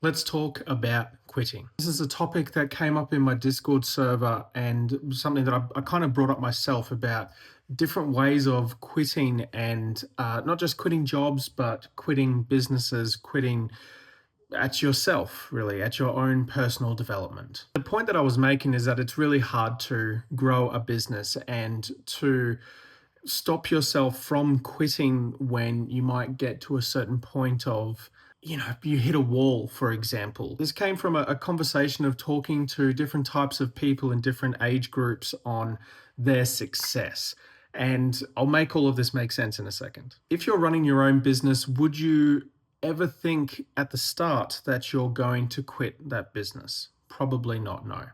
Let's talk about quitting. This is a topic that came up in my Discord server and something that I kind of brought up myself about different ways of quitting and not just quitting jobs, but quitting businesses, quitting at yourself, really, at your own personal development. The point that I was making is that it's really hard to grow a business and to stop yourself from quitting when you might get to a certain point of, you hit a wall, for example. This came from a conversation of talking to different types of people in different age groups on their success. And I'll make all of this make sense in a second. If you're running your own business, would you ever think at the start that you're going to quit that business? Probably not, no.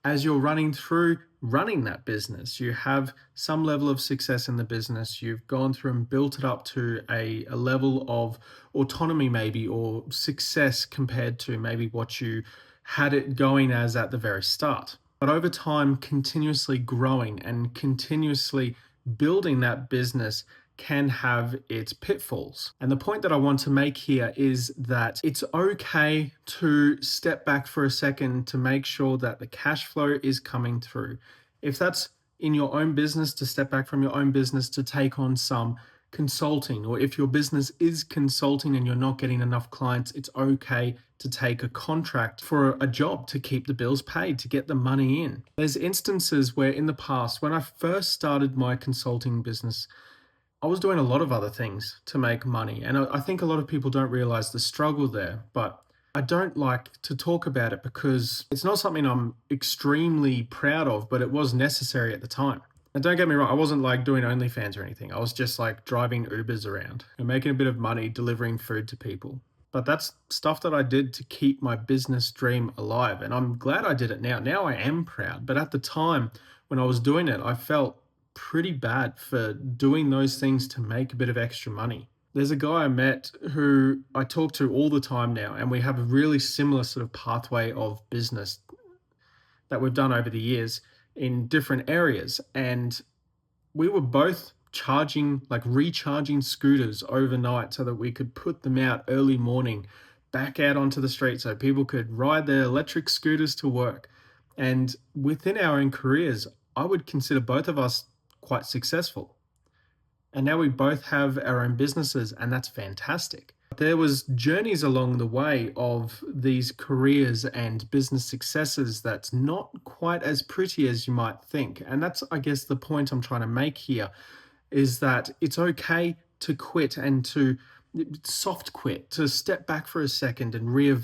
As you're running that business, you have some level of success in the business. You've gone through and built it up to a level of autonomy, maybe, or success compared to maybe what you had it going as at the very start. But over time, continuously growing and continuously building that business can have its pitfalls. And the point that I want to make here is that it's okay to step back for a second to make sure that the cash flow is coming through. If that's in your own business, to step back from your own business to take on some consulting, or if your business is consulting and you're not getting enough clients, it's okay to take a contract for a job to keep the bills paid, to get the money in. There's instances where in the past, when I first started my consulting business, I was doing a lot of other things to make money. And I think a lot of people don't realize the struggle there, but I don't like to talk about it because it's not something I'm extremely proud of, but it was necessary at the time. And don't get me wrong, I wasn't like doing OnlyFans or anything. I was just like driving Ubers around and making a bit of money delivering food to people. But that's stuff that I did to keep my business dream alive. And I'm glad I did it now. Now I am proud. But at the time when I was doing it, I felt pretty bad for doing those things to make a bit of extra money. There's a guy I met who I talk to all the time now, and we have a really similar sort of pathway of business that we've done over the years in different areas. And we were both charging, like recharging scooters overnight so that we could put them out early morning back out onto the street so people could ride their electric scooters to work. And within our own careers, I would consider both of us quite successful. And now we both have our own businesses, and that's fantastic. There was journeys along the way of these careers and business successes that's not quite as pretty as you might think. And that's, I guess, the point I'm trying to make here is that it's okay to quit and to soft quit, to step back for a second and reevaluate